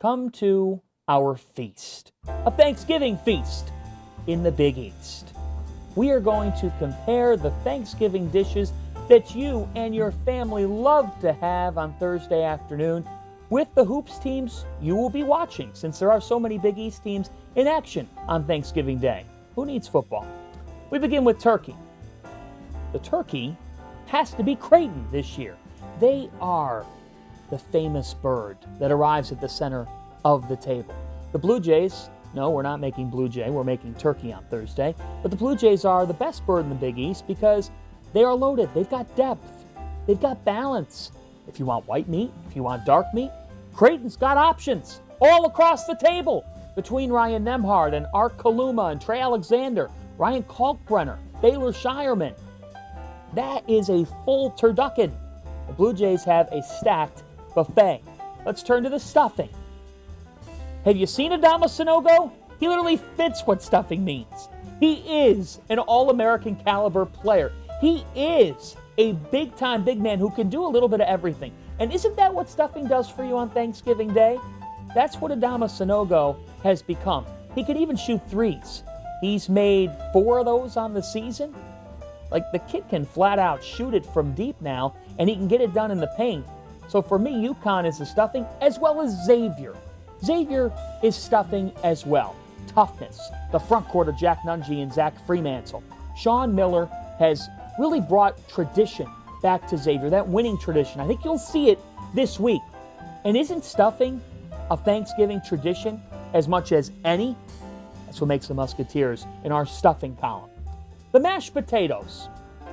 come to our feast, a Thanksgiving feast in the Big East. We are going to compare the Thanksgiving dishes that you and your family love to have on Thursday afternoon with the hoops teams you will be watching, since there are so many Big East teams in action on Thanksgiving Day. Who needs football? We begin with turkey. The turkey has to be CREIGHTON this year. They are the famous bird that arrives at the center of the table. The Blue Jays, no, we're not making Blue Jay, we're making turkey on Thursday, but the Blue Jays are the best bird in the Big East because they are loaded. They've got depth. They've got balance. If you want white meat, if you want dark meat, CREIGHTON's got options all across the table between Ryan Nembhard and Art Kaluma and Trey Alexander, Ryan Kalkbrenner, Baylor Shireman. That is a full turducken. The Blue Jays have a stacked buffet. Let's turn to the stuffing. Have you seen Adama Sanogo? He literally fits what stuffing means. He is an All-American caliber player. He is a big-time big man who can do a little bit of everything. And isn't that what stuffing does for you on Thanksgiving Day? That's what Adama Sanogo has become. He can even shoot threes. He's made 4 of those on the season. Like, the kid can flat out shoot it from deep now, and he can get it done in the paint. So for me, UConn is the stuffing, as well as Xavier. Xavier is stuffing as well. Toughness. The front court of Jack Nungy and Zach Fremantle. Sean Miller has really brought tradition back to Xavier, that winning tradition. I think you'll see it this week. And isn't stuffing a Thanksgiving tradition as much as any? That's what makes the Musketeers in our stuffing column. The mashed potatoes,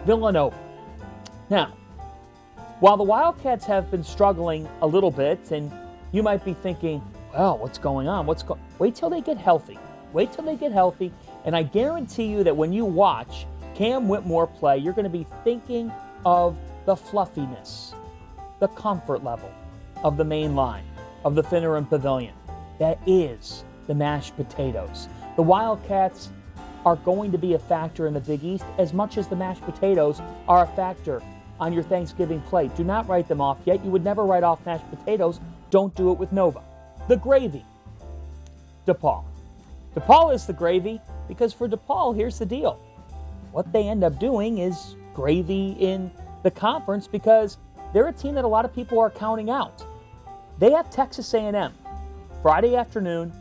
Villanova. Now, while the Wildcats have been struggling a little bit, and you might be thinking, well, what's going on? Wait till they get healthy. Wait till they get healthy, and I guarantee you that when you watch Cam Whitmore play, you're going to be thinking of the fluffiness, the comfort level of the main line, of the Finneran Pavilion. That is the mashed potatoes. The Wildcats are going to be a factor in the Big East as much as the mashed potatoes are a factor on your Thanksgiving plate. Do not write them off yet. You would never write off mashed potatoes. Don't do it with Nova. The gravy, DePaul. DePaul is the gravy because for DePaul, here's the deal. What they end up doing is gravy in the conference because they're a team that a lot of people are counting out. They have Texas A&M Friday afternoon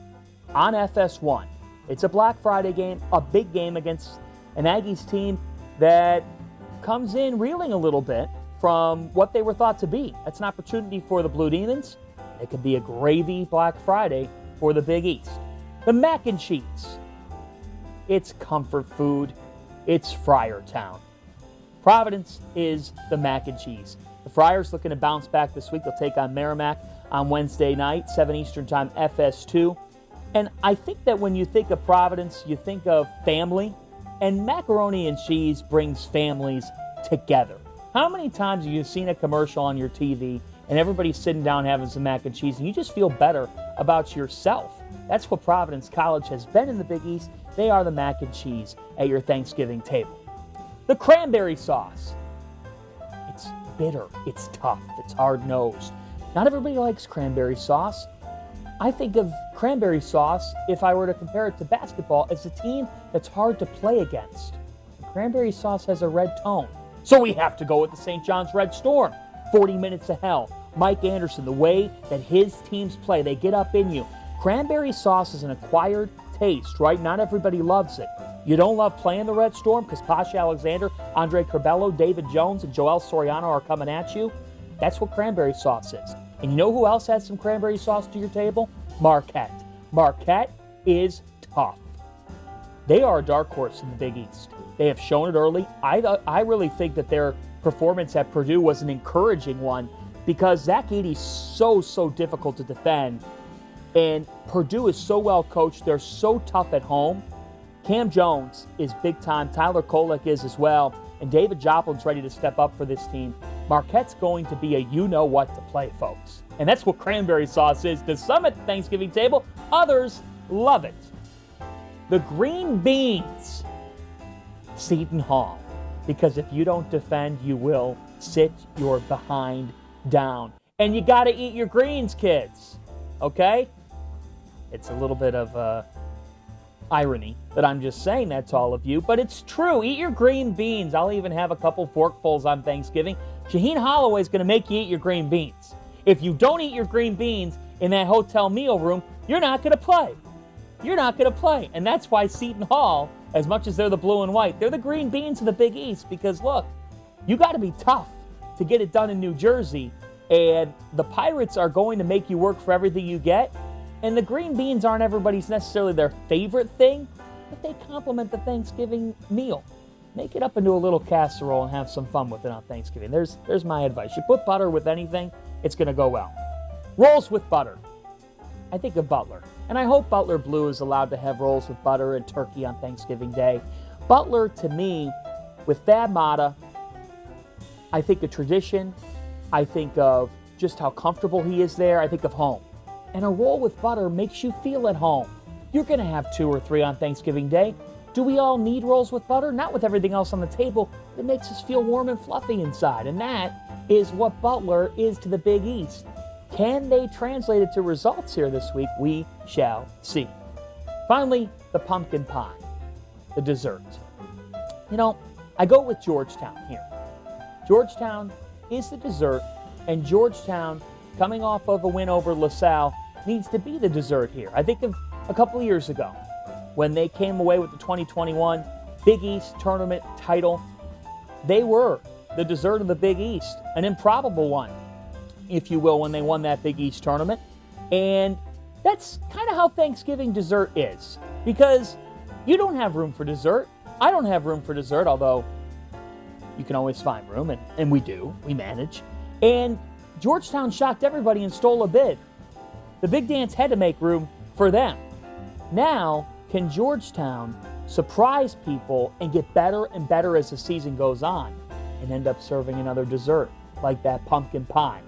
on FS1. It's a Black Friday game, a big game against an Aggies team that comes in reeling a little bit from what they were thought to be. That's an opportunity for the Blue Demons. It could be a gravy Black Friday for the Big East. The mac and cheese. It's comfort food. It's Friartown. Providence is the mac and cheese. The Friars looking to bounce back this week. They'll take on Merrimack on Wednesday night, 7 Eastern Time, FS2. And I think that when you think of Providence, you think of family, and macaroni and cheese brings families together. How many times have you seen a commercial on your TV and everybody's sitting down having some mac and cheese and you just feel better about yourself? That's what Providence College has been in the Big East. They are the mac and cheese at your Thanksgiving table. The cranberry sauce. It's bitter, it's tough, it's hard-nosed. Not everybody likes cranberry sauce. I think of cranberry sauce, if I were to compare it to basketball, as a team that's hard to play against. Cranberry sauce has a red tone. So we have to go with the St. John's Red Storm. 40 minutes of hell. Mike Anderson, the way that his teams play, they get up in you. Cranberry sauce is an acquired taste, right? Not everybody loves it. You don't love playing the Red Storm because Pasha Alexander, Andre Curbelo, David Jones, and Joel Soriano are coming at you? That's what cranberry sauce is. And you know who else has some cranberry sauce to your table? Marquette. Marquette is tough. They are a dark horse in the Big East. They have shown it early. I really think that their performance at Purdue was an encouraging one because Zach Edey's so difficult to defend. And Purdue is so well coached. They're so tough at home. Cam Jones is big time. Tyler Kolek is as well. And David Joplin's ready to step up for this team. Marquette's going to be a you-know-what to play, folks. And that's what cranberry sauce is to some at the Thanksgiving table. Others love it. The green beans. Seton Hall. Because if you don't defend, you will sit your behind down. And you got to eat your greens, kids. Okay? It's a little bit of irony that I'm just saying that to all of you, but it's true. Eat your green beans. I'll even have a couple forkfuls on Thanksgiving. Shaheen Holloway's going to make you eat your green beans. If you don't eat your green beans in that hotel meal room, you're not going to play. You're not going to play. And that's why Seton Hall, as much as they're the blue and white, they're the green beans of the Big East, because look, you got to be tough to get it done in New Jersey, and the Pirates are going to make you work for everything you get. And the green beans aren't everybody's necessarily their favorite thing, but they complement the Thanksgiving meal. Make it up into a little casserole and have some fun with it on Thanksgiving. There's my advice. You put butter with anything, it's going to go well. Rolls with butter. I think of Butler. And I hope Butler Blue is allowed to have rolls with butter and turkey on Thanksgiving Day. Butler, to me, with Thad Matta, I think of tradition. I think of just how comfortable he is there. I think of home. And a roll with butter makes you feel at home. You're going to have 2 or 3 on Thanksgiving Day. Do we all need rolls with butter? Not with everything else on the table. It makes us feel warm and fluffy inside. And that is what Butler is to the Big East. Can they translate it to results here this week? We shall see. Finally, the pumpkin pie, the dessert. You know, I go with Georgetown here. Georgetown is the dessert, and Georgetown, coming off of a win over LaSalle, needs to be the dessert here. I think of a couple of years ago when they came away with the 2021 Big East tournament title. They were the dessert of the Big East, an improbable one, if you will, when they won that Big East tournament. And that's kind of how Thanksgiving dessert is, because you don't have room for dessert. I don't have room for dessert, although you can always find room, and we do. We manage. And Georgetown shocked everybody and stole a bid. The Big Dance had to make room for them. Now, can Georgetown surprise people and get better and better as the season goes on and end up serving another dessert like that pumpkin pie?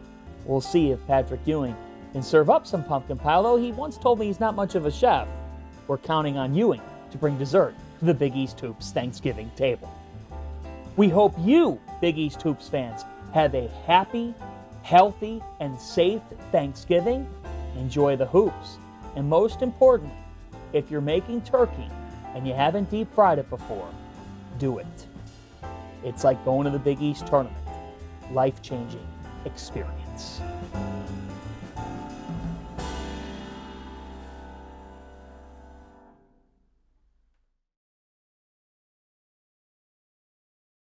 We'll see if Patrick Ewing can serve up some pumpkin pie, although he once told me he's not much of a chef. We're counting on Ewing to bring dessert to the Big East Hoops Thanksgiving table. We hope you, Big East Hoops fans, have a happy, healthy, and safe Thanksgiving. Enjoy the hoops. And most importantly, if you're making turkey and you haven't deep fried it before, do it. It's like going to the Big East tournament. Life-changing experience.